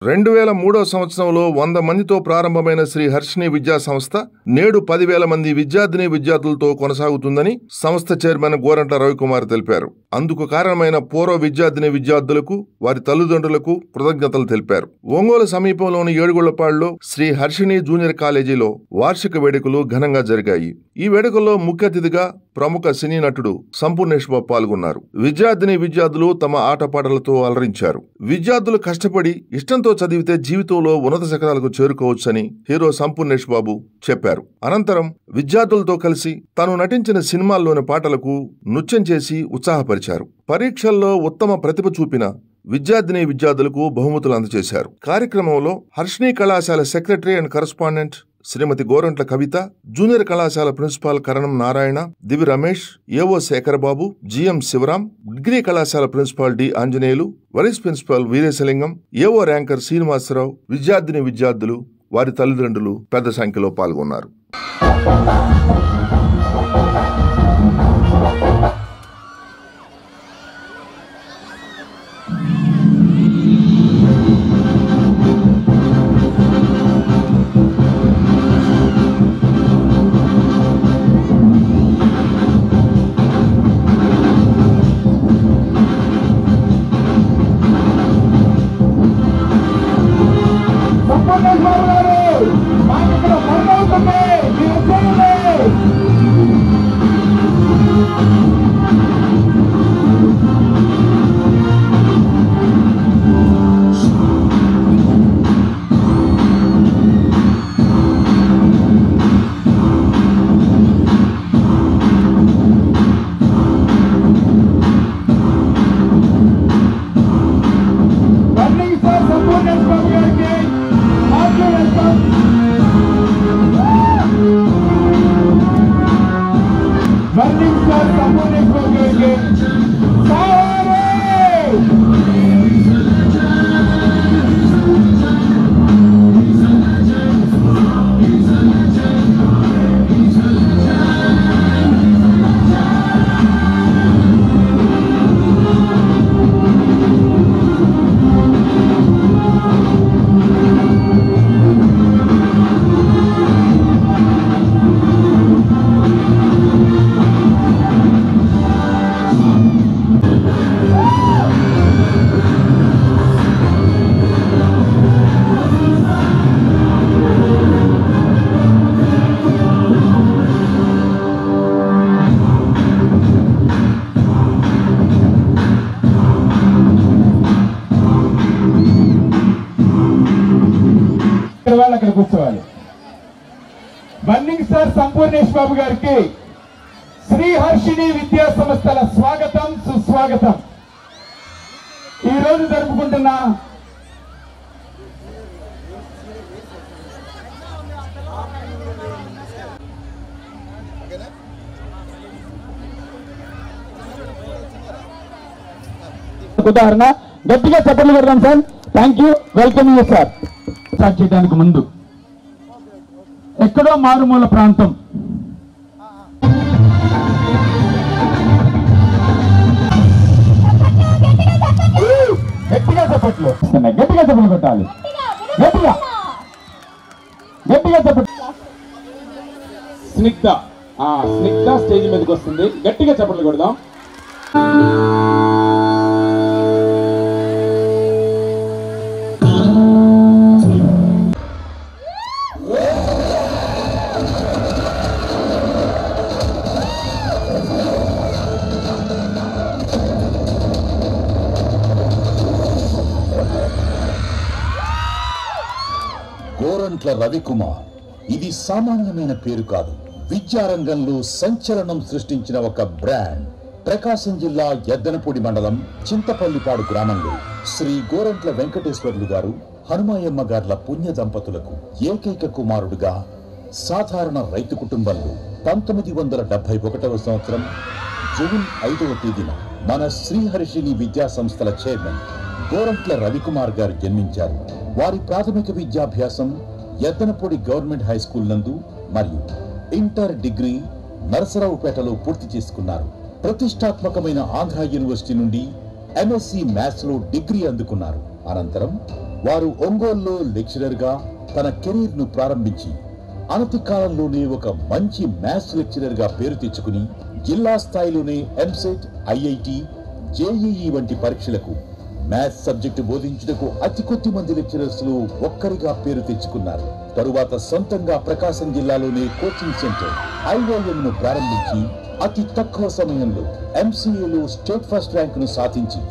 2003 సంవత్సరంలో 100 మందితో ప్రారంభమైన శ్రీ హర్షిణి విద్యా సంస్థ నేడు 10,000 మంది విద్యార్థిని విద్యార్థులతో కొనసాగుతుందని సంస్థ చైర్మన్ గోరంట్ల రవికుమార్ తెలిపారు. అందుకు కారణమైన పూర్వ విద్యార్థిని విద్యార్థులకు వారి తల్లిదండ్రులకు కృతజ్ఞతలు తెలిపారు. ఒంగోలు సమీపంలోని ఏడుగుళ్లపాడులో శ్రీ హర్షిణి జూనియర్ కాలేజీలో వార్షిక వేడుకలు ఘనంగా జరిగాయి. ఈ వేడుకల్లో ముఖ్య అతిథిగా ప్రముఖ సినీ నటుడు సంపూర్ణేష్ బాబు పాల్గొన్నారు. విద్యార్థిని విద్యార్థులు తమ ఆటపాటలతో అలరించారు. విద్యార్థులు కష్టపడి ఇష్టంతో చదివితే జీవితంలో ఉన్నత శిఖరాలకు చేరుకోవచ్చని హీరో సంపూర్ణేష్ బాబు చెప్పారు. అనంతరం విద్యార్థులతో కలిసి తాను నటించిన సినిమాల్లోని పాటలకు నృత్యం చేసి ఉత్సాహపరిచారు. పరీక్షల్లో ఉత్తమ ప్రతిభ చూపిన విద్యార్థిని విద్యార్థులకు బహుమతులు అందజేశారు. కార్యక్రమంలో హర్షిణి కళాశాల secretary and correspondent Shrimati Gorantla Kavitha, junior కళాశాల principal Karanam Narayana, Divi Ramesh, AO Sekharababu, GM Sivaram, degree కళాశాల principal D Anjaneyulu, vice principal Veeresalingam, AO ranker Srinivasarao, విద్యార్థిని విద్యార్థులు, వారి తల్లిదండ్రులు పెద్ద సంఖ్యలో పాల్గొన్నారు. అక్కడ కూర్చోవాలి. బన్నింగ్ సార్ సంపూర్ణేష్ బాబు గారికి శ్రీ హర్షిణి విద్యా సంస్థల స్వాగతం, సుస్వాగతం. ఈ రోజు జరుపుకుంటున్న ఉదాహరణ గట్టిగా చప్పట్లు కొడదాం sir. Thank you, welcome you sir. Start చేయడానికి ముందు ఎక్కడో మారుమూల ప్రాంతం గట్టిగా చప్పట్లు గట్టిగా చప్పట్లు కొట్టాలి. గట్టిగా గట్టిగా చప్పట్లు. స్నిగ్ధ స్టేజ్ మీదకి వస్తుంది. గట్టిగా చప్పట్లు కొడదాం. గోరంట్ల రవికుమార్ ఇది సామాన్యమైన పేరు కాదు. విద్యారంగంలో సంచలనం సృష్టించిన ఒక బ్రాండ్. ప్రకాశం జిల్లా ఎద్దనపూడి మండలం చింతపల్లిపాడు గ్రామంలో శ్రీ గోరంట్ల వెంకటేశ్వర్లు గారు, హనుమాయమ్మ గార్ల పుణ్య దంపతులకు ఏకైక కుమారుడుగా సాధారణ రైతు కుటుంబంలో 1971వ సంవత్సరం జూన్ 5వ తేదీన మన శ్రీహర్షిణి విద్యా సంస్థల చైర్మన్ గోరంట్ల రవికుమార్ గారు జన్మించారు. వారి ప్రాథమిక విద్యాభ్యాసం ఎద్దనపూడి గవర్నమెంట్ హై స్కూల్ నందు మరియు ఇంటర్ డిగ్రీ నరసరావుపేటలో పూర్తి చేసుకున్నారు. ప్రతిష్టాత్మకమైన ఆంధ్ర యూనివర్సిటీ నుండి ఎంఎస్సి మ్యాథ్స్ లో డిగ్రీ అందుకున్నారు. అనంతరం వారు ఒంగోలులో లెక్చరర్గా తన కెరీర్ను ప్రారంభించి అనతి కాలంలోనే ఒక మంచి మ్యాథ్స్ లెక్చరర్గా పేరు తెచ్చుకుని జిల్లా స్థాయిలోనే ఎంసెట్, ఐఐటి, జేఈఈ వంటి పరీక్షలకు మ్యాథ్స్ సబ్జెక్టు బోధించుటకు అతి కొద్ది మంది లెక్చరర్స్ లో ఒక్కరిగా పేరు తెచ్చుకున్నారు. తరువాత సొంతంగా ప్రకాశం జిల్లాలోనే కోచింగ్ సెంటర్ ఐఓఎంను ప్రారంభించి అతి తక్కువ సమయంలో ఎంసీఏలో స్టేట్ ఫస్ట్ ర్యాంకును సాధించి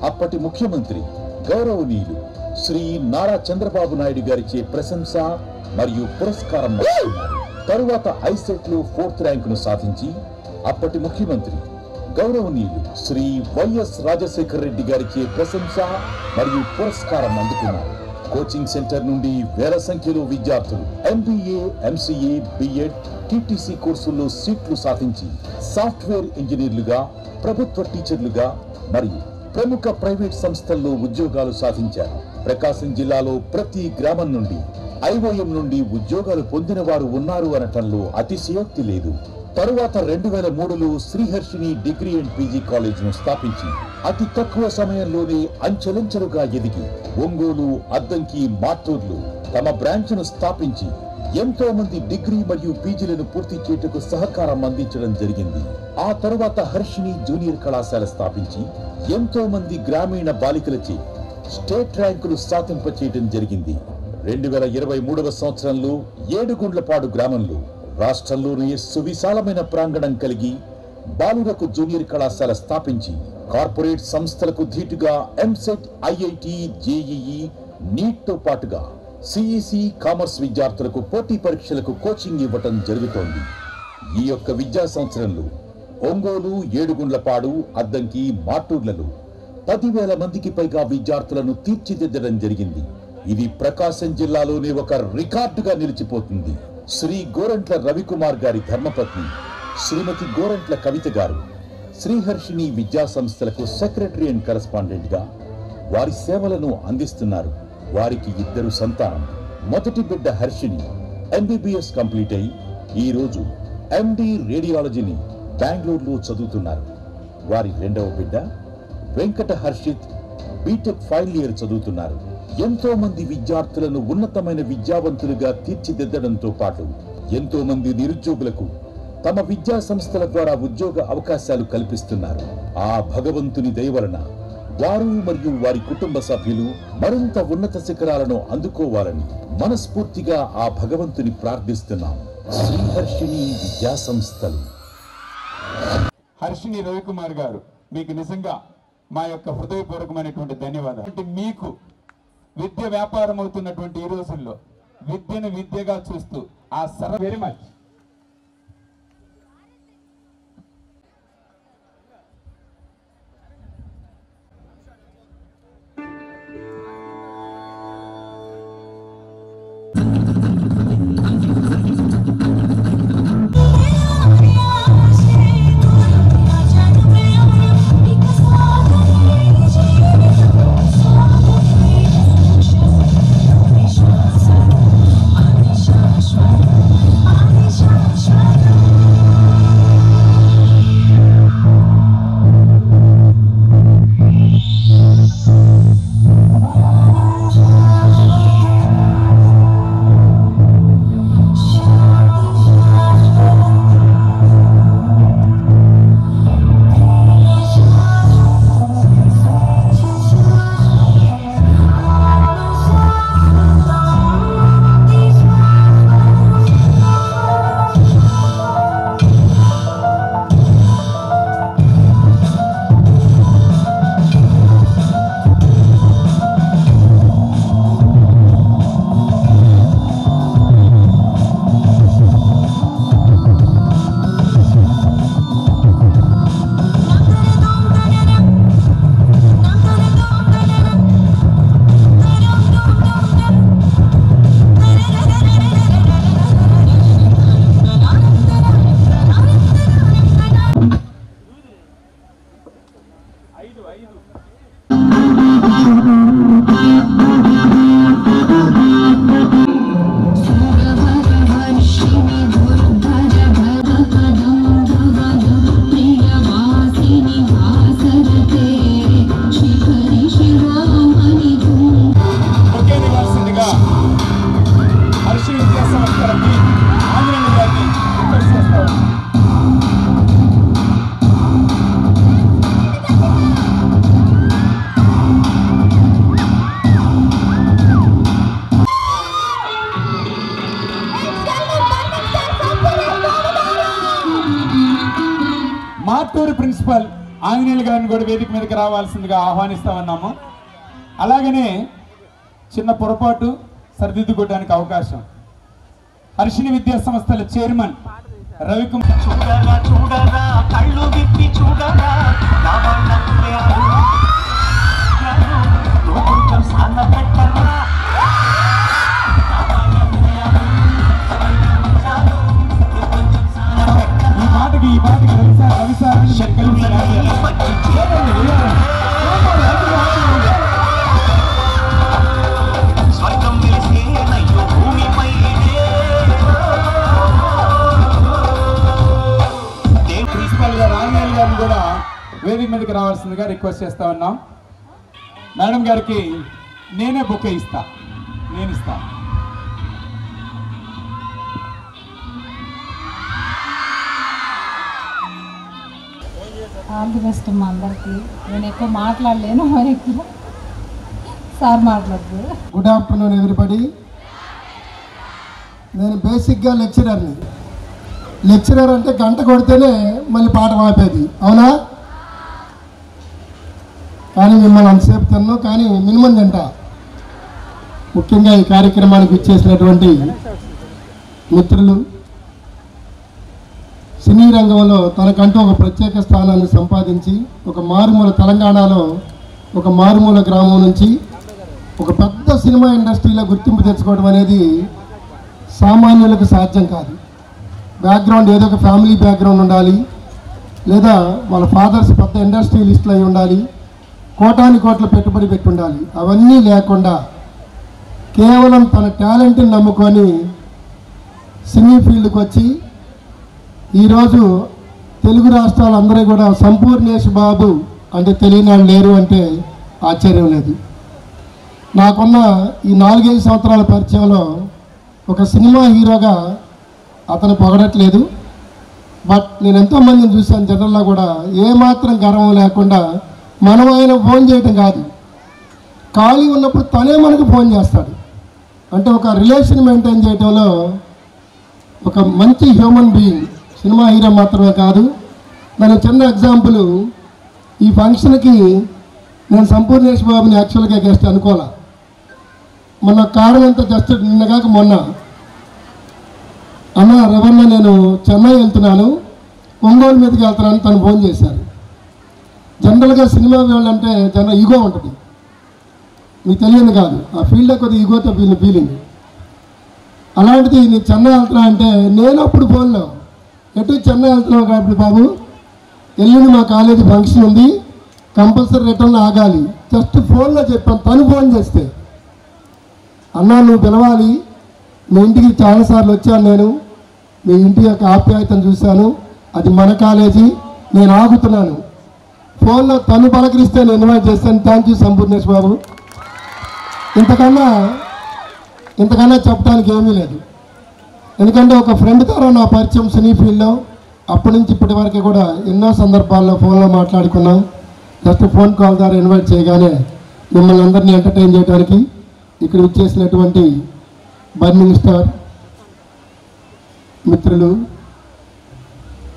అప్పటి ముఖ్యమంత్రి గౌరవనీయులు శ్రీ నారా చంద్రబాబు నాయుడు గారిచే ప్రశంస మరియు పురస్కారం అందుకున్నారు. తరువాత ఐసెట్ లో 4th ర్యాంకును సాధించి అప్పటి ముఖ్యమంత్రి గౌరవనీయులు శ్రీ వైఎస్ రాజశేఖర రెడ్డి గారిచే ప్రశంస మరియు పురస్కారం అందుకున్నారు. కోచింగ్ సెంటర్ నుండి వేల సంఖ్యలో విద్యార్థులు ఎంబీఏ, ఎంసీఏ, బిఎడ్, టీటీసీ కోర్సుల్లో సీట్లు సాధించి సాఫ్ట్వేర్ ఇంజనీర్లుగా, ప్రభుత్వ టీచర్లుగా మరియు ప్రముఖ ప్రైవేట్ సంస్థల్లో ఉద్యోగాలు సాధించారు. ప్రకాశం జిల్లాలో ప్రతి గ్రామం నుండి ఐఓఎం నుండి ఉద్యోగాలు పొందిన వారు ఉన్నారు అనటంలో అతిశయోక్తి లేదు. తరువాత 2003లో శ్రీహర్షిని డిగ్రీ అండ్ పీజీ కాలేజ్ను స్థాపించి అతి తక్కువ సమయంలోనే అంచెలంచెలుగా ఎదిగి ఒంగోలు, అద్దంకి, మాటూర్లు తమ బ్రాంచ్ను స్థాపించి ఎంతో మంది డిగ్రీ మరియు పీజీలను పూర్తి చేయుటకు సహకారం అందించడం జరిగింది. ఆ తరువాత హర్షిని జూనియర్ కళాశాల స్థాపించి ఎంతో మంది గ్రామీణ బాలికలచే స్టేట్ ర్యాంకులు సాధింపచేయడం జరిగింది. 2023వ సంవత్సరంలో ఏడుగుండ్లపాడు గ్రామంలో రాష్ట్రంలోనే సువిశాలమైన ప్రాంగణం కలిగి బాలురకు జూనియర్ కళాశాల స్థాపించి కార్పొరేట్ సంస్థలకు ధీటుగా ఎంసెట్, ఐఐటి, జేఈఈ, నీట్ తో పాటుగా సిఈసి, కామర్స్ విద్యార్థులకు పోటీ పరీక్షలకు కోచింగ్ ఇవ్వటం జరుగుతోంది. ఈ యొక్క విద్యా సంవత్సరంలో ఒంగోలు, ఏడుగుండ్లపాడు, అద్దంకి, మాటూర్లలో 10,000 మందికి పైగా విద్యార్థులను తీర్చిదిద్దడం జరిగింది. ఇది ప్రకాశం జిల్లాలోనే ఒక రికార్డుగా నిలిచిపోతుంది. శ్రీ గోరంట్ల రవికుమార్ గారి ధర్మపత్ని శ్రీమతి గోరంట్ల కవిత గారు శ్రీహర్షిని విద్యా సంస్థలకు సెక్రటరీ అండ్ కరెస్పాండెంట్ గా వారి సేవలను అందిస్తున్నారు. వారికి 2 సంతానం. మొదటి బిడ్డ హర్షిని ఎంబీబీఎస్ కంప్లీట్ అయి ఈ రోజు ఎండి రేడియాలజీని బెంగళూరులో చదువుతున్నారు. వారి 2వ బిడ్డ Venkata Harshith B Tech final year చదువుతున్నారు. ఎంతో మంది విద్యార్థులను ఉన్నతమైన విద్యావంతులుగా తీర్చిదిద్దడంతో పాటు ఎంతో మంది నిరుద్యోగులకు తమ విద్యా సంస్థల ద్వారా ఉద్యోగ అవకాశాలు కల్పిస్తున్నారు. ఆ భగవంతుని దయ వలన వారు మరియు వారి కుటుంబ సభ్యులు మరింత ఉన్నత శిఖరాలను అందుకోవాలని మనస్ఫూర్తిగా ఆ భగవంతుని ప్రార్థిస్తున్నాం. శ్రీహర్షిని విద్యా సంస్థలు. హర్షిని రవికుమార్ గారు, మీకు నిజంగా మా యొక్క హృదయపూర్వకమైనటువంటి ధన్యవాదాలు. మీకు విద్య వ్యాపారం అవుతున్నటువంటి ఈ రోజుల్లో విద్యను విద్యగా చూస్తూ ఆ వెరీ మచ్. ఆటూరు ప్రిన్సిపల్ ఆంజనేయులు గారిని కూడా వేదిక మీదకి రావాల్సిందిగా ఆహ్వానిస్తామన్నాము. అలాగనే చిన్న పొరపాటు సరిదిద్దుకోవడానికి అవకాశం. హర్షిణి విద్యా సంస్థల చైర్మన్ రవికుమార్ ఈ పాటకి రవి సార్ ప్రిన్సిపల్ గారు ఆంజనేయులు గారిని కూడా వేదిక మీదకి రావాల్సిందిగా రిక్వెస్ట్ చేస్తా ఉన్నాం. మేడం గారికి నేనే బొకే ఇస్తా. ఆల్ ది బెస్ట్ మా అందరికి. నేను ఎక్కువ మాట్లాడలేను, మరి ఎక్కువ సార్ మాట్లాడుతుంది. Good afternoon everybody. నేను బేసిక్గా లెక్చరర్ని. లెక్చరర్ అంటే గంట కొడితేనే మళ్ళీ పాఠం ఆపేది, అవునా? కానీ మిమ్మల్ని అంతసేపు తిన్నాను, కానీ మినిమం తింటా. ముఖ్యంగా ఈ కార్యక్రమానికి ఇచ్చేసినటువంటి మిత్రులు, సినీ రంగంలో తనకంటూ ఒక ప్రత్యేక స్థానాన్ని సంపాదించి ఒక మారుమూల తెలంగాణలో ఒక మారుమూల గ్రామం నుంచి ఒక పెద్ద సినిమా ఇండస్ట్రీలో గుర్తింపు తెచ్చుకోవడం అనేది సామాన్యులకు సాధ్యం కాదు. బ్యాక్గ్రౌండ్ ఏదో ఒక ఫ్యామిలీ బ్యాక్గ్రౌండ్ ఉండాలి, లేదా వాళ్ళ ఫాదర్స్ పెద్ద ఇండస్ట్రియలిస్టులు అయి ఉండాలి, కోటాని కోట్ల పెట్టుబడి పెట్టి ఉండాలి. అవన్నీ లేకుండా కేవలం తన టాలెంట్ని నమ్ముకొని సినీ ఫీల్డ్కి వచ్చి ఈరోజు తెలుగు రాష్ట్రాలందరూ కూడా సంపూర్ణేష్ బాబు అంటే తెలియని వాళ్ళు లేరు అంటే ఆశ్చర్యం లేదు. నాకున్న ఈ 4-5 సంవత్సరాల పరిచయంలో ఒక సినిమా హీరోగా అతను పొగడట్లేదు. బట్ నేను ఎంతోమందిని చూశాను జనరల్గా కూడా ఏమాత్రం గర్వం లేకుండా మనం ఆయన ఫోన్ చేయటం కాదు, ఖాళీ ఉన్నప్పుడు తనే మనకు ఫోన్ చేస్తాడు. అంటే ఒక రిలేషన్ మెయింటైన్ చేయటంలో ఒక మంచి హ్యూమన్ బీయింగ్. సినిమా హీరో మాత్రమే కాదు. దాని చిన్న ఎగ్జాంపుల్, ఈ ఫంక్షన్కి నేను సంపూర్ణేష్ బాబుని యాక్చువల్గా గెస్ట్ అనుకోలే. మొన్న కారణం అంతా జస్ట్ నిన్నగాక మొన్న అన్న రవణ నేను చెన్నై వెళ్తున్నాను, ఒంగోలు మీదకి వెళ్తున్నాను తను ఫోన్ చేశారు. జనరల్గా సినిమా వాళ్ళు అంటే జనరల్ ఈగో ఉంటుంది, మీకు తెలియదు కాదు, ఆ ఫీల్డ్లో కొద్దిగా ఈగోతో ఫీలింగ్. అలాంటిది నేను చెన్నై వెళ్తున్నా అంటే నేను అప్పుడు ఫోన్లో ఎటు చెన్నై వెళ్తున్నావు కాబట్టి బాబు ఎల్లుండి మా కాలేజీ ఫంక్షన్ ఉంది, కంపల్సరీ రిటర్న్ ఆగాలి, జస్ట్ ఫోన్లో చెప్పాను. తను ఫోన్ చేస్తే అన్నా నువ్వు పిలవాలి, మీ ఇంటికి చాలాసార్లు వచ్చాను, నేను మీ ఇంటి యొక్క ఆప్యాయతను చూశాను, అది మన కాలేజీ, నేను ఆగుతున్నాను. ఫోన్లో తను పలకరిస్తే నేను ఇన్వైట్ చేస్తాను. Thank you Sampoornesh Babu. ఇంతకన్నా చెప్పడానికి ఏమీ లేదు. ఎందుకంటే ఒక ఫ్రెండ్ ద్వారా నా పరిచయం సినీ ఫీల్డ్లో, అప్పటి నుంచి ఇప్పటి వరకు కూడా ఎన్నో సందర్భాల్లో ఫోన్లో మాట్లాడుకున్నాం. జస్ట్ ఫోన్ కాల్ ద్వారా ఇన్వైట్ చేయగానే మిమ్మల్ని అందరినీ ఎంటర్టైన్ చేయడానికి ఇక్కడ వచ్చేసినటువంటి బర్నింగ్ స్టార్ మిత్రులు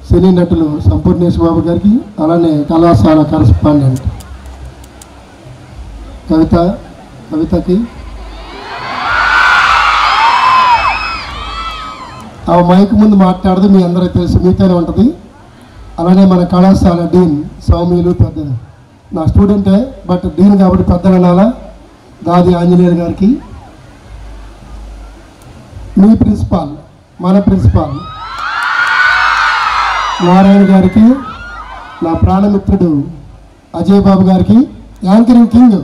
సినీ నటులు సంపూర్ణేష్ బాబు గారికి, అలానే కళాశాల కరస్పాండెంట్ కవితకి, ఆ మైక్ ముందు మాట్లాడదు, మీ అందరికీ తెలుసు, మీతోనే ఉంటుంది. అలానే మన కళాశాల డీన్ సౌమ్యులు, పెద్ద నా స్టూడెంటే బట్ డీన్ కాబట్టి పెద్దలు అనాలా, దాది ఆంజనేయులు గారికి, మీ ప్రిన్సిపాల్ మన ప్రిన్సిపాల్ నారాయణ గారికి, నా ప్రాణమిత్రుడు అజయ్ బాబు గారికి, యాంకరింగ్ కింగ్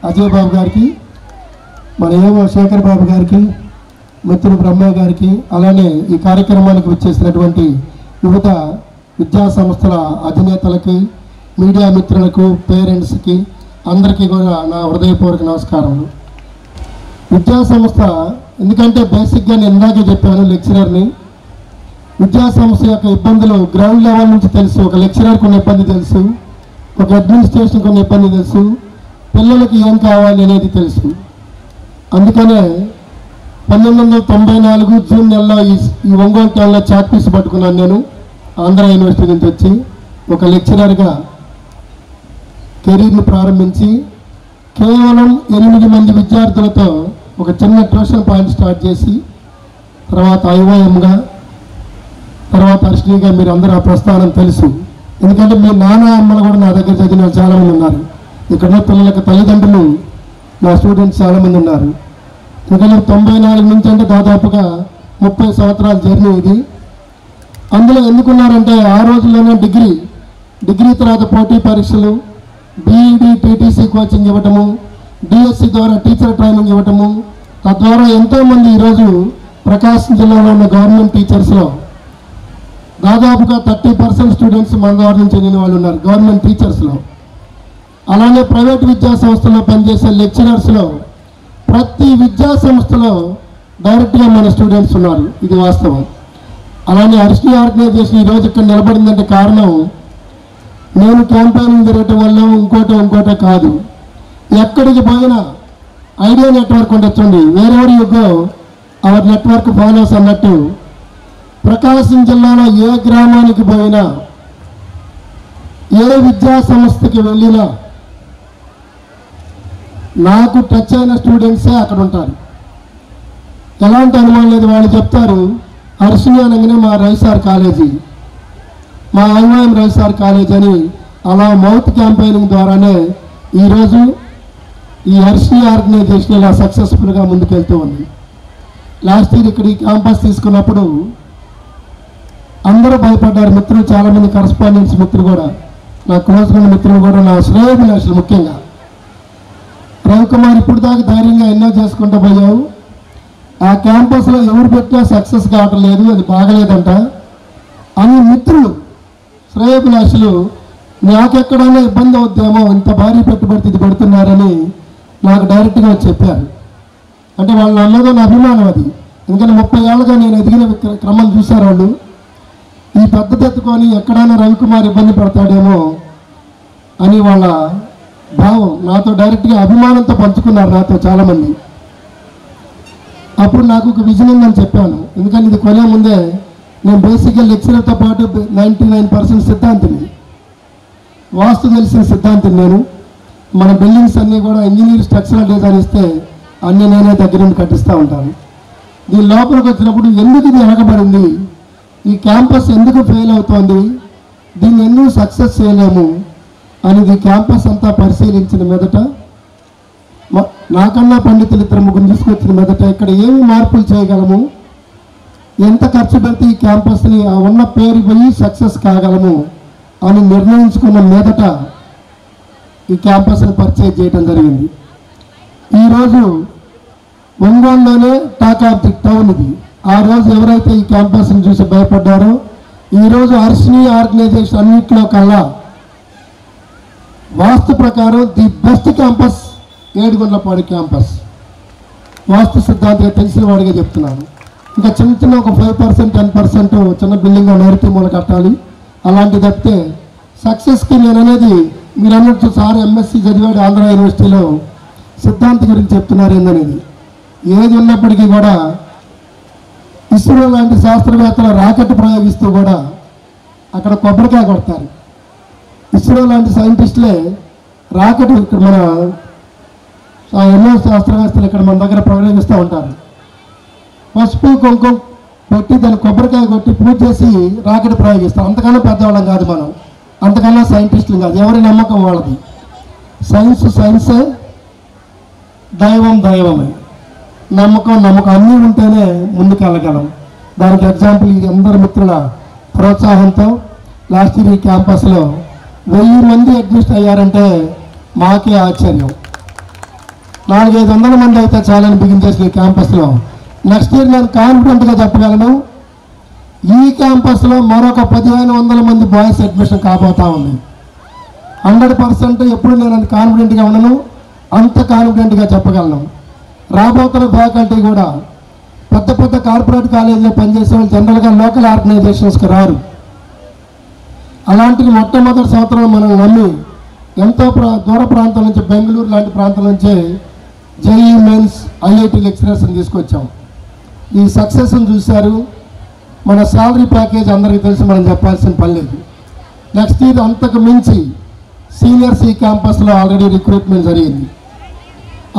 అజయ్ బాబు గారికి, మన ఏమో శేఖర్ బాబు గారికి, మిత్రుడు బ్రహ్మ గారికి, అలానే ఈ కార్యక్రమానికి వచ్చేసినటువంటి వివిధ విద్యా సంస్థల అధినేతలకి, మీడియా మిత్రులకు, పేరెంట్స్కి అందరికీ కూడా నా హృదయపూర్వక నమస్కారములు. విద్యా సంస్థ ఎందుకంటే బేసిక్గా నేను ఇందాకే చెప్పాను, లెక్చరర్ని. విద్యా సంస్థ యొక్క ఇబ్బందులు గ్రౌండ్ లెవెల్ నుంచి తెలుసు. ఒక లెక్చరర్కి ఉన్న ఇబ్బంది తెలుసు, ఒక అడ్మినిస్ట్రేషన్కి ఉన్న ఇబ్బంది తెలుసు, పిల్లలకి ఏం కావాలి అనేది తెలుసు. అందుకనే 1994 జూన్ నెలలో ఈ ఒంగోలు టౌన్లో చాక్ పీస్ పట్టుకున్నాను నేను, ఆంధ్ర యూనివర్సిటీ నుంచి వచ్చి. ఒక లెక్చరర్గా కెరీర్ని ప్రారంభించి కేవలం 8 మంది విద్యార్థులతో ఒక చిన్న ట్యూషన్ పాయింట్ స్టార్ట్ చేసి తర్వాత ఐఓఎంగా తర్వాత హర్షినిగా మీరు అందరూ ఆ ప్రస్థానం తెలుసు. ఎందుకంటే మీ నాన్న అమ్మలు కూడా నా దగ్గర చదివిన చాలామంది ఉన్నారు. ఇక్కడ పిల్లలకు తల్లిదండ్రులు నా స్టూడెంట్స్ చాలామంది ఉన్నారు. ఎందుకంటే 94 నుంచి అంటే దాదాపుగా 30 సంవత్సరాల జర్నీ ఇది. అందులో ఎందుకున్నారంటే ఆ రోజుల్లోనే డిగ్రీ తర్వాత పోటీ పరీక్షలు, బీఈడి టీటీసీ కోచింగ్ ఇవ్వటము, డిఎస్సి ద్వారా టీచర్ ట్రైనింగ్ ఇవ్వటము, తద్వారా ఎంతోమంది ఈరోజు ప్రకాశం జిల్లాలో ఉన్న గవర్నమెంట్ టీచర్స్లో దాదాపుగా 30% స్టూడెంట్స్ మన ద్వారా నుంచి చెందిన వాళ్ళు ఉన్నారు గవర్నమెంట్ టీచర్స్లో. అలానే ప్రైవేట్ విద్యా సంస్థలో పనిచేసే లెక్చరర్స్లో ప్రతి విద్యా సంస్థలో డైరెక్ట్గా మన స్టూడెంట్స్ ఉన్నారు. ఇది వాస్తవం. అలానే హర్షిని ఆర్గనైజేషన్ ఈరోజు ఇక్కడ నిలబడిందంటే కారణం నేను క్యాంపెయినింగ్ జరగటం వల్ల ఇంకోటో కాదు. ఎక్కడికి పోయినా ఐడియా నెట్వర్క్ ఉండొచ్చండి. Wherever you go our network follows అన్నట్టు ప్రకాశం జిల్లాలో ఏ గ్రామానికి పోయినా ఏ విద్యా సంస్థకి వెళ్ళినా నాకు టచ్ అయిన స్టూడెంట్సే అక్కడ ఉంటారు. ఎలాంటి అనుమానం లేదు. వాళ్ళు చెప్తారు హర్షిని అనగానే మా రైసార్ కాలేజీ, మా ఐఓఎం రైసార్ కాలేజ్ అని. అలా మౌత్ క్యాంపెయినింగ్ ద్వారానే ఈరోజు ఈ హర్షిని ఆర్గనైజేషన్ ఇలా సక్సెస్ఫుల్గా ముందుకెళ్తూ ఉంది. లాస్ట్ ఇయర్ ఇక్కడ ఈ క్యాంపస్ తీసుకున్నప్పుడు అందరూ భయపడ్డారు. మిత్రులు చాలామంది కరస్పాండెంట్స్ మిత్రులు కూడా, నా క్లోజ్ ఉన్న మిత్రులు కూడా, నా శ్రేయోభిలాషులు ముఖ్యంగా రవికుమార్ ఇప్పుడు దాకా ధైర్యంగా ఎన్నో చేసుకుంటూ పోయావు. ఆ క్యాంపస్లో ఎవరు పెట్టినా సక్సెస్ కావటం లేదు, అది బాగలేదంట అని మిత్రులు శ్రేయోభిలాషులు నాకెక్కడైనా ఇబ్బంది అవుద్దేమో ఇంత భారీ పెట్టుబడి ఇది పెడుతున్నారని నాకు డైరెక్ట్గా చెప్పారు. అంటే వాళ్ళు నమ్మదో నా అభిమానం అది. ఎందుకంటే 30 ఏళ్ళుగా నేను ఎదిగిన క్రమం చూశారు వాళ్ళు. ఈ పద్ధతి ఎత్తుకొని ఎక్కడైనా రవికుమార్ ఇబ్బంది పడతాడేమో అని వాళ్ళ భావం నాతో డైరెక్ట్గా అభిమానంతో పంచుకున్నారు నాతో చాలామంది. అప్పుడు నాకు ఒక విజన్ ఉందని చెప్పాను. ఎందుకంటే ఇది కొనే ముందే నేను బేసిక్గా లెక్చరర్తో పాటు 99% సిద్ధాంతిని, వాస్తు తెలిసిన సిద్ధాంతిని నేను. మన బిల్డింగ్స్ అన్నీ కూడా ఇంజనీర్ స్ట్రక్చరల్ డిజైన్ ఇస్తే అన్నీ నేనే దగ్గర నుండి కట్టిస్తూ ఉంటాను. దీని లోపలికి వచ్చినప్పుడు ఎందుకు ఇది వెనకబడింది, ఈ క్యాంపస్ ఎందుకు ఫెయిల్ అవుతోంది, దీన్ని ఎందుకు సక్సెస్ చేయలేము అనేది క్యాంపస్ అంతా పరిశీలించిన మీదట నాకన్నా పండితులు 2-3 తీసుకొచ్చిన మీదట ఇక్కడ ఏమి మార్పులు చేయగలము, ఎంత ఖర్చు పెడితే ఈ క్యాంపస్ని ఉన్న పేరు పోయి సక్సెస్ కాగలము అని నిర్ణయించుకున్న మీదట ఈ క్యాంపస్ని పర్చేజ్ చేయడం జరిగింది. ఈరోజు ఒంగోలులోనే టాక్ ఆఫ్ ది టౌన్ ఇది. ఆ రోజు ఎవరైతే ఈ క్యాంపస్ని చూసి భయపడ్డారో ఈరోజు హర్షిని ఆర్గనైజేషన్ అన్నింటిలో కల్లా వాస్తు ప్రకారం the best campus Edugundlapadu campus. వాస్తు సిద్ధాంతంగా తెలిసిన వాడిగా చెప్తున్నాను. ఇంకా చిన్న ఒక 5% 10% చిన్న బిల్డింగ్ నైరుతి మూల కట్టాలి అలాంటిది తప్పితే సక్సెస్కి నేను అనేది మీరు అన్నట్టు సార్ ఎంఎస్సి చదివాడు ఆంధ్ర యూనివర్సిటీలో సిద్ధాంతి గురించి చెప్తున్నారు ఏందనేది. ఏది ఉన్నప్పటికీ కూడా ఇస్రో లాంటి శాస్త్రవేత్తల రాకెట్ ప్రయోగిస్తూ కూడా అక్కడ కొబ్బరికాయ కొడతారు. ఇస్రో లాంటి సైంటిస్టులే రాకెట్ ఇక్కడ మన ఎన్నో శాస్త్రవేత్తలు ఇక్కడ మన దగ్గర ప్రయోగిస్తూ ఉంటారు. పసుపు కుంకుమ పెట్టి దాన్ని కొబ్బరికాయ కొట్టి పూజ చేసి రాకెట్ ప్రయోగిస్తాం. అంతకన్నా పెద్దవాళ్ళం కాదు మనం, అంతకన్నా సైంటిస్టులు కాదు. ఎవరి నమ్మకం వాళ్ళది. సైన్సే, దైవమే. నమ్మకం అన్నీ ఉంటేనే ముందుకు వెళ్ళగలం. దానికి ఎగ్జాంపుల్ ఇది అందరి మిత్రుల ప్రోత్సాహంతో లాస్ట్ ఇయర్ ఈ క్యాంపస్లో 1000 మంది అడ్మిట్ అయ్యారంటే మాకే ఆశ్చర్యం. 400-500 మంది అయితే చాలని బిగించేసిన ఈ క్యాంపస్లో నెక్స్ట్ ఇయర్ నేను కాన్ఫిడెంట్గా చెప్పగలను ఈ క్యాంపస్లో మరొక 1500 మంది బాయ్స్ అడ్మిషన్ కాబోతా ఉంది. 100% ఎప్పుడు నేను అంత కాన్ఫిడెంట్గా ఉన్నాను, అంత కాన్ఫిడెంట్గా చెప్పగలను. రాబోతున్న ఫ్యాకల్టీ కూడా పెద్ద కార్పొరేట్ కాలేజీలో పనిచేసే వాళ్ళు జనరల్గా లోకల్ ఆర్గనైజేషన్స్కి రారు. అలాంటివి మొట్టమొదటి సంవత్సరం మనం నమ్మి ఎంతో దూర ప్రాంతం నుంచి బెంగళూరు లాంటి ప్రాంతం నుంచే జేఈ మెయిన్స్ ఐఐటి లెక్చరర్స్ని తీసుకొచ్చాం. ఈ సక్సెస్ని చూశారు. మన శాలరీ ప్యాకేజ్ అందరికీ తెలిసి మనం చెప్పాల్సిన పని లేదు. నెక్స్ట్ ఇయర్ అంతకు మించి సీనియర్స్ ఈ క్యాంపస్లో ఆల్రెడీ రిక్రూట్మెంట్ జరిగింది.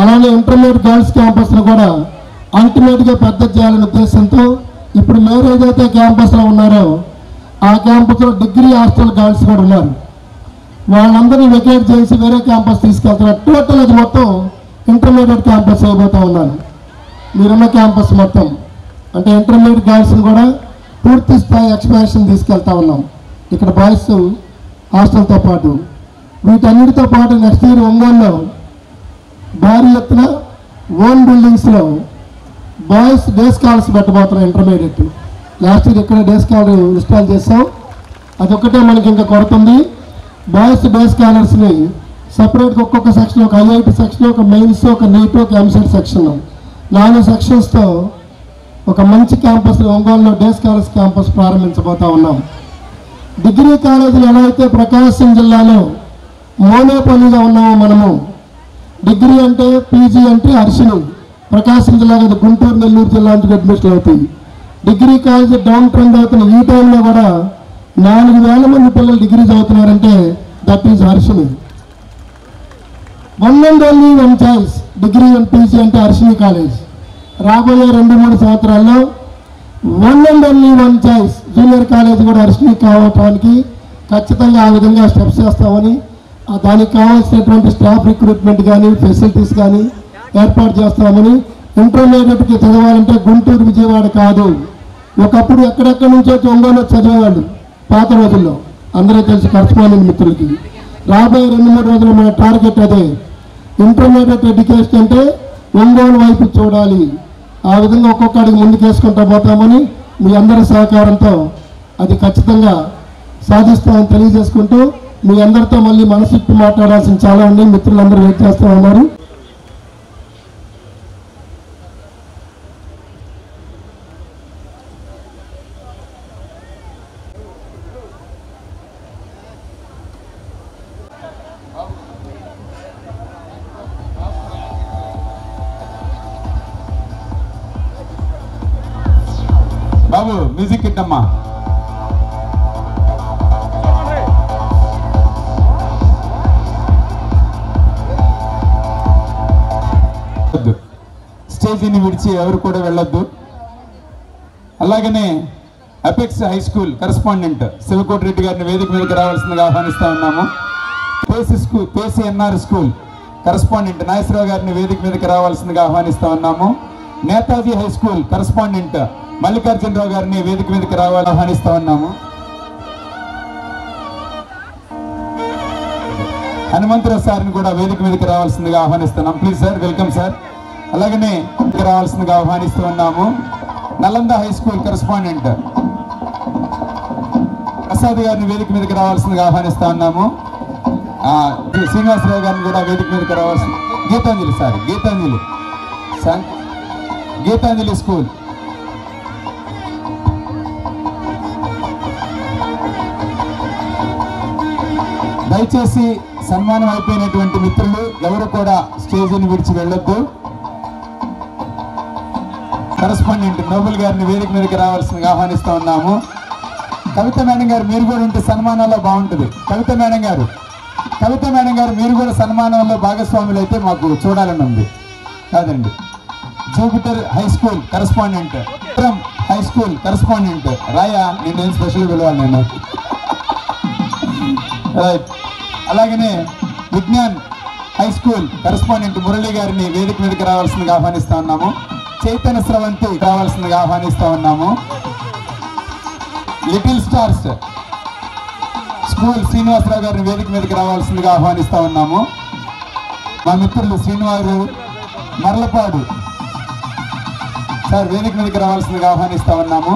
అలానే ఇంటర్మీడియట్ గర్ల్స్ క్యాంపస్లో కూడా అల్టిమేట్గా పెద్ద చేయాలనే ఉద్దేశంతో ఇప్పుడు మీరు ఏదైతే క్యాంపస్లో ఉన్నారో ఆ క్యాంపస్లో డిగ్రీ హాస్టల్ గర్ల్స్ కూడా ఉన్నారు. వాళ్ళందరినీ వెకేట్ చేసి వేరే క్యాంపస్ తీసుకెళ్తున్నారు. టోటల్ అది మొత్తం ఇంటర్మీడియట్ క్యాంపస్ అయిపోతూ ఉన్నాను. మీరున్న క్యాంపస్ మొత్తం అంటే ఇంటర్మీడియట్ గర్ల్స్ని కూడా పూర్తి స్థాయి ఎక్స్పాన్షన్ తీసుకెళ్తా ఉన్నాం. ఇక్కడ బాయ్స్ హాస్టల్తో పాటు వీటన్నిటితో పాటు నెక్స్ట్ ఇయర్ ఒంగోలులో భారీ ఎత్తున ఓన్ బిల్డింగ్స్లో బాయ్స్ డే స్కాలర్స్ పెట్టబోతున్నాం. ఇంటర్మీడియట్ లాస్ట్ ఇయర్ ఇక్కడ డే స్కాలర్ ఇన్స్టాల్ చేస్తాం. అదొక్కటే మనకి ఇంకా కొరత ఉంది. బాయ్స్ డే స్కాలర్స్ని సపరేట్గా ఒక్కొక్క సెక్షన్, ఒక ఐఐటి సెక్షన్, ఒక మెయిన్స్, ఒక నీట్, ఒక ఎంసెట్ సెక్షన్ 4 సెక్షన్స్తో ఒక మంచి క్యాంపస్ ఒంగోలులో డే స్కాలర్స్ క్యాంపస్ ప్రారంభించబోతా ఉన్నాం. డిగ్రీ కాలేజీలు ఎలా అయితే ప్రకాశం జిల్లాలో మోనోపల్లిగా ఉన్నామో మనము, డిగ్రీ అంటే పీజీ అంటే అర్షిని ప్రకాశం జిల్లా కదా, గుంటూరు నెల్లూరు జిల్లా నుంచి అడ్మిషన్ అవుతాయి. డిగ్రీ కాలేజీ డౌన్ ట్రెండ్ అవుతున్న ఈ టైంలో కూడా 4,000 మంది పిల్లలు డిగ్రీ చదువుతున్నారంటే that is Arshini. One and only one choice degree and PG అంటే అర్షిని కాలేజ్. రాబోయే 2-3 సంవత్సరాల్లో one and only one choice junior college కూడా అర్షిని కావటానికి ఖచ్చితంగా ఆ విధంగా స్టెప్స్ చేస్తామని, దానికి కావాల్సినటువంటి స్టాఫ్ రిక్రూట్మెంట్ కానీ ఫెసిలిటీస్ కానీ ఏర్పాటు చేస్తామని. ఇంటర్మీడియట్కి చదవాలంటే గుంటూరు విజయవాడ కాదు. ఒకప్పుడు ఎక్కడెక్కడి నుంచో ఒంగోలు చదివేవాళ్ళు పాత రోజుల్లో, అందరూ తెలుసు కరస్పాండెంట్ మిత్రులకి. రాబోయే 2-3 రోజులు మన టార్గెట్ అదే. ఇంటర్మీడియట్ ఎడ్యుకేషన్ అంటే ఒంగోలు వైపు చూడాలి. ఆ విధంగా ఒక్కొక్క అడుగు ముందుకేసుకుంటూ పోతామని మీ అందరి సహకారంతో అది ఖచ్చితంగా సాధిస్తామని తెలియజేసుకుంటూ, మీ అందరితో మళ్ళీ మనసిప్పి మాట్లాడాల్సిన చాలా ఉంది. మిత్రులందరూ వెయిట్ చేస్తూ ఉన్నారు. బాబు మ్యూజిక్ ఇట్టమ్మా. స్టేజీని విడిచి ఎవరు కూడా వెళ్ళొద్దు. అలాగనే Apex high school correspondent Sivakoti Reddy గారిని వేదిక మీదకి రావాల్సిందిగా ఆహ్వానిస్తా ఉన్నాము. పేసీఎన్ఆర్ స్కూల్ కరెస్పాండెంట్ నాగేశ్వరరావు గారిని వేదిక మీదకి రావాల్సిందిగా ఆహ్వానిస్తా ఉన్నాము. Netaji high school correspondent Mallikarjunarao గారిని వేదిక మీదకి రావాలని ఆహ్వానిస్తా ఉన్నాము. హనుమంతరావు సార్ని కూడా వేదిక మీదకి రావాల్సిందిగా ఆహ్వానిస్తున్నాం. Please sir, welcome sir. అలాగనే రావాల్సిందిగా ఆహ్వానిస్తూ ఉన్నాము. Nalanda high school correspondent Prasad గారిని వేదిక మీదకి రావాల్సిందిగా ఆహ్వానిస్తా ఉన్నాము. శ్రీనివాసరావు గారిని కూడా వేదిక మీదకి రావాల్సింది. గీతాంజలి స్కూల్ దయచేసి సన్మానం అయిపోయినటువంటి మిత్రులు ఎవరు కూడా స్టేజీని విడిచి వెళ్ళొద్దు. కరెస్పాండెంట్ నోబుల్ గారిని వేదిక మీదకి రావాల్సిందిగా ఆహ్వానిస్తూ ఉన్నాము. కవిత మేడం గారు మీరు కూడా ఉంటే సన్మానంలో బాగుంటుంది. కవిత మేడం గారు మీరు కూడా సన్మానంలో భాగస్వాములు అయితే మాకు చూడాలని ఉంది. కాదండి, Jupiter high school correspondent, high school correspondent రాయా, నేనేం స్పెషల్ పిలవాలి నేను. రైట్. అలాగనే Vignan high school correspondent Murali గారిని వేదిక మీదకి రావాల్సిందిగా ఆహ్వానిస్తా ఉన్నాము. చైతన్య స్రవంతి రావాల్సిందిగా ఆహ్వానిస్తా ఉన్నాము. లిటిల్ స్టార్స్ స్కూల్ శ్రీనివాసరావు గారిని వేదిక మీదకి రావాల్సిందిగా ఆహ్వానిస్తా ఉన్నాము. మా మిత్రులు శ్రీనివాసు మరలపాడు సార్ వేదిక మీదకి రావాల్సిందిగా ఆహ్వానిస్తా ఉన్నాము.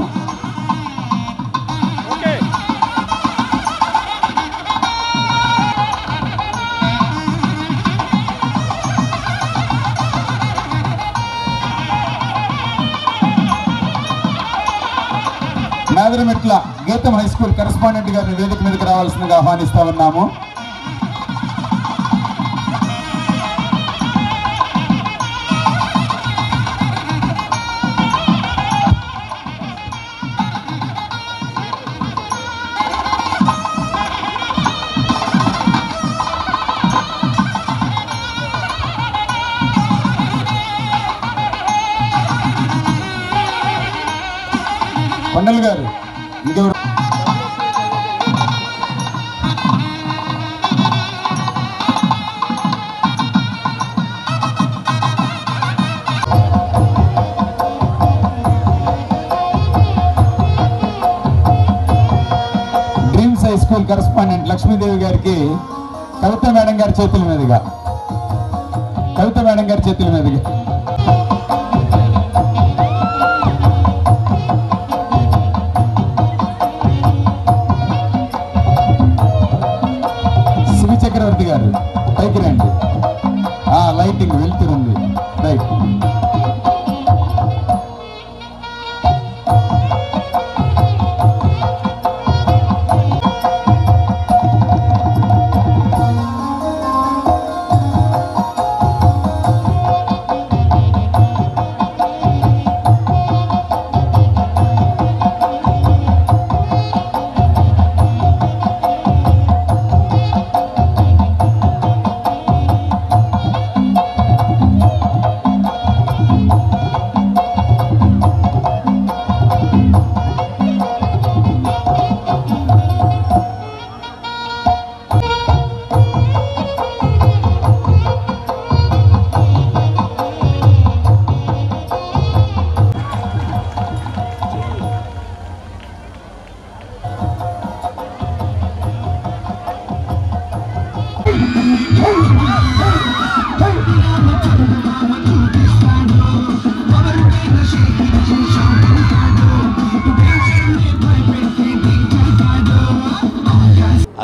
మేదరమెట్ల గీతం హై స్కూల్ కరెస్పాండెంట్ గారిని వేదిక మీదకి రావాల్సిందిగా ఆహ్వానిస్తా ఉన్నాము. కొండల్ గారు ఇంకెవరు dreams high school correspondent Lakshmidevi గారికి కవిత మేడం గారి చేతుల మీదుగా శివి చక్రవర్తి గారు పైకి రండి. లైటింగ్ వెళ్తుంది రైట్.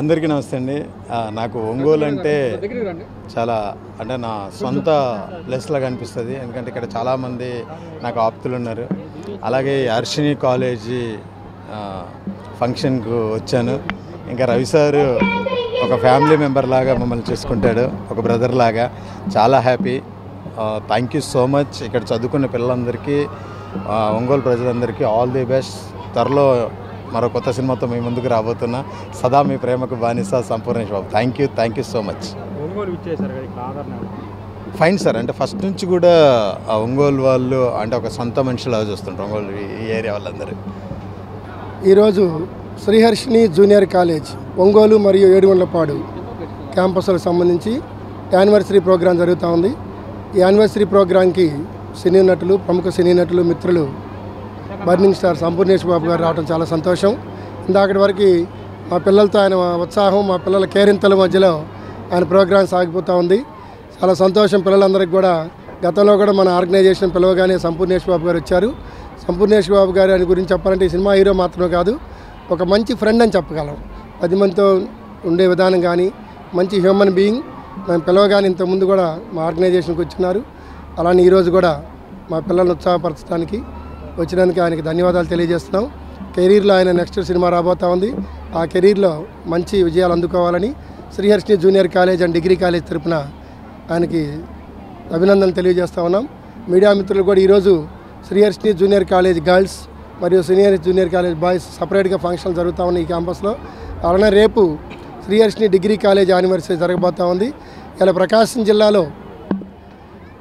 అందరికీ నమస్తే అండి. నాకు ఒంగోలు అంటే చాలా అంటే నా సొంత ప్లేస్ లాగా అనిపిస్తుంది. ఎందుకంటే ఇక్కడ చాలామంది నాకు ఆప్తులు ఉన్నారు. అలాగే హర్షిని కాలేజీ ఫంక్షన్కు వచ్చాను. ఇంకా రవి సారు ఒక ఫ్యామిలీ మెంబర్ లాగా మమ్మల్ని చూసుకుంటాడు, ఒక బ్రదర్ లాగా. చాలా happy. Thank you so much. ఇక్కడ చదువుకున్న పిల్లలందరికీ, ఒంగోలు ప్రజలందరికీ ఆల్ ది బెస్ట్. త్వరలో మరో కొత్త సినిమాతో మీ ముందుకు రాబోతున్నా. సదా మీ ప్రేమకు బానిస Sampoornesh Babu. Thank you so much. Fine sir. అంటే ఫస్ట్ నుంచి కూడా ఒంగోలు వాళ్ళు అంటే ఒక సొంత మనిషిలాగా చూస్తుంటారు ఒంగోలు ఈ ఏరియా వాళ్ళందరూ. ఈరోజు శ్రీహర్షిని జూనియర్ కాలేజ్ ఒంగోలు మరియు ఏడుగుండ్లపాడు క్యాంపస్లకు సంబంధించి యానివర్సరీ ప్రోగ్రాం జరుగుతూ ఉంది. ఈ యానివర్సరీ ప్రోగ్రాంకి సినీ నటులు, ప్రముఖ సినీ నటులు, మిత్రులు బర్నింగ్ స్టార్ సంపూర్ణేష్ బాబు గారు రావడం చాలా సంతోషం. ఇందాకటి వరకు మా పిల్లలతో ఆయన ఉత్సాహం, మా పిల్లల కేరింతల మధ్యలో ఆయన ప్రోగ్రాం సాగిపోతూ ఉంది. చాలా సంతోషం పిల్లలందరికీ కూడా. గతంలో కూడా మన ఆర్గనైజేషన్ పిలవగానే సంపూర్ణేష్ బాబు గారు వచ్చారు. సంపూర్ణేష్ బాబు గారు ఆయన గురించి చెప్పాలంటే ఈ సినిమా హీరో మాత్రమే కాదు, ఒక మంచి ఫ్రెండ్ అని చెప్పగలం. 10 మందితో ఉండే విధానం కానీ మంచి హ్యూమన్ బీయింగ్. మేము పిలవగానే ఇంతకుముందు కూడా మా ఆర్గనైజేషన్కి వచ్చినారు. అలానే ఈరోజు కూడా మా పిల్లల్ని ఉత్సాహపరచడానికి వచ్చినందుకు ఆయనకి ధన్యవాదాలు తెలియజేస్తున్నాం. కెరీర్లో ఆయన నెక్స్ట్ సినిమా రాబోతూ ఉంది. ఆ కెరీర్లో మంచి విజయాలు అందుకోవాలని Sriharshini junior college and degree college తరపున ఆయనకి అభినందనలు తెలియజేస్తూ ఉన్నాం. మీడియా మిత్రులు కూడా ఈరోజు శ్రీహర్షిని జూనియర్ కాలేజ్ గర్ల్స్ మరియు సీనియర్ జూనియర్ కాలేజ్ బాయ్స్ సపరేట్గా ఫంక్షన్లు జరుగుతూ ఉన్నాయి ఈ క్యాంపస్లో. అలానే రేపు శ్రీహర్షిని డిగ్రీ కాలేజ్ యానివర్సరీ జరగబోతూ ఉంది. ఇలా ప్రకాశం జిల్లాలో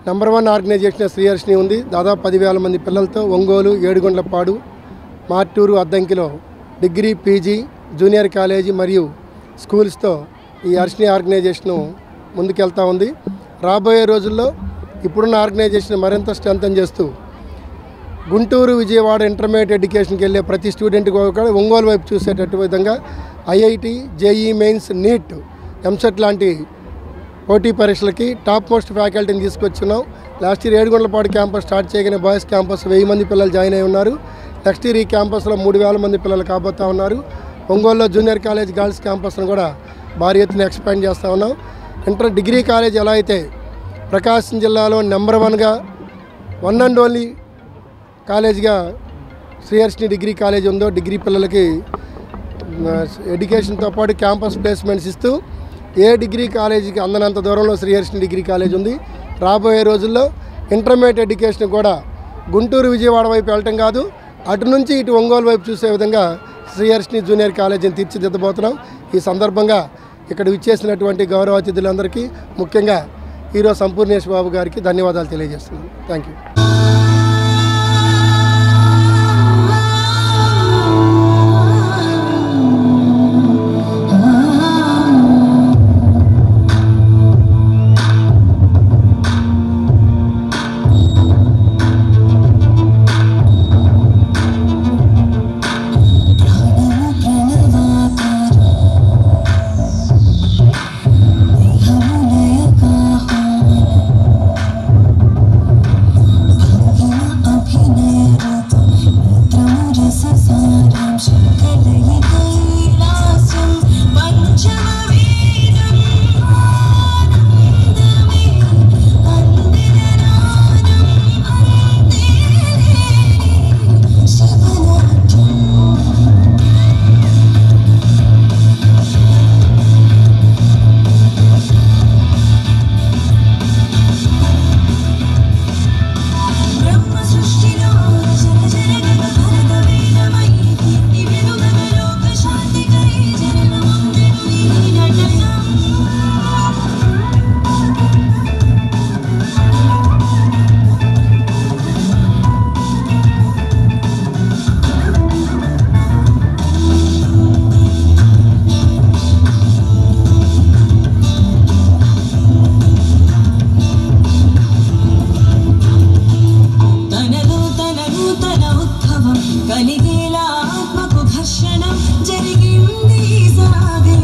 నంబర్ 1 ఆర్గనైజేషన్ శ్రీహర్షిని ఉంది. దాదాపు 10,000 మంది పిల్లలతో ఒంగోలు, ఏడుగుండ్లపాడు, మార్టూరు, అద్దంకిలో డిగ్రీ, పీజీ, జూనియర్ కాలేజీ మరియు స్కూల్స్తో ఈ హర్షిని ఆర్గనైజేషను ముందుకెళ్తూ ఉంది. రాబోయే రోజుల్లో ఇప్పుడున్న ఆర్గనైజేషన్ మరింత స్ట్రెంథన్ చేస్తూ గుంటూరు, విజయవాడ ఇంటర్మీడియట్ ఎడ్యుకేషన్కి వెళ్ళే ప్రతి స్టూడెంట్కి కూడా ఒంగోలు వైపు చూసేటట్టు విధంగా IIT, JEE Mains, NEET, EAMCET లాంటి పోటీ పరీక్షలకి టాప్ మోస్ట్ ఫ్యాకల్టీని తీసుకొచ్చున్నాం. Last year Edugundlapadu campus start చేయగానే బాయ్స్ క్యాంపస్ 1000 మంది పిల్లలు జాయిన్ అయి ఉన్నారు. నెక్స్ట్ ఇయర్ ఈ క్యాంపస్లో 3000 మంది పిల్లలు కాబోతూ ఉన్నారు. ఒంగోలులో జూనియర్ కాలేజ్ గర్ల్స్ క్యాంపస్ను కూడా భారీ ఎత్తున ఎక్స్పాండ్ చేస్తూ ఉన్నాం. డిగ్రీ కాలేజ్ ఎలా అయితే ప్రకాశం జిల్లాలో నెంబర్ 1గా 1 అండ్ ఓన్లీ కాలేజ్గా శ్రీహర్షిని డిగ్రీ కాలేజ్ ఉందో, డిగ్రీ పిల్లలకి ఎడ్యుకేషన్తో పాటు క్యాంపస్ ప్లేస్మెంట్స్ ఇస్తూ ఏ డిగ్రీ కాలేజీకి అందనంత దూరంలో శ్రీహర్షిని డిగ్రీ కాలేజ్ ఉంది. రాబోయే రోజుల్లో ఇంటర్మీడియట్ ఎడ్యుకేషన్ కూడా గుంటూరు, విజయవాడ వైపు వెళ్ళటం కాదు, అటు నుంచి ఇటు ఒంగోలు వైపు చూసే విధంగా శ్రీహర్షిని జూనియర్ కాలేజీని తీర్చిదిద్దబోతున్నాం. ఈ సందర్భంగా ఇక్కడ విచ్చేసినటువంటి గౌరవ అతిథులందరికీ, ముఖ్యంగా హీరో సంపూర్ణేష్ బాబు గారికి ధన్యవాదాలు తెలియజేస్తున్నాను. Thank you. కలిగేలా ఆత్మకు ఘర్షణం జరిగింది సాగే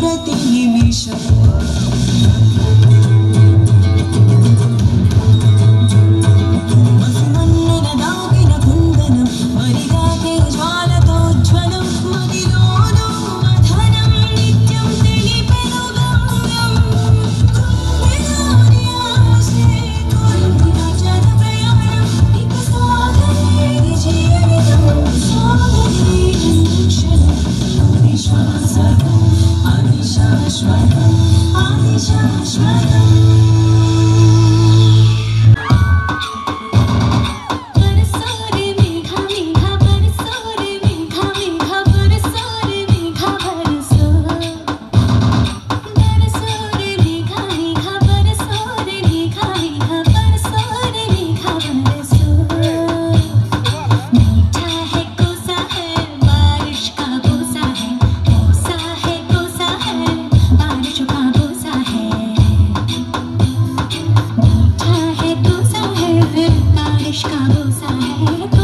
ప్రతి నిమిషం మసుమన్నున దాగిన కుందనం మరిగాకే జ్వాలతో జ్వలం మదిలోనూ మథనం నిత్యం తెలిపెను గమ్యం కుంభిలోని ఆశే కొల్లిన జన ప్రయాణం ఇక సాగేది జీవితం సాగేది క్షణం అవిశ్వాసం అవిశాశ్వతం అవిశాశ్వతం बारिश का बोसा है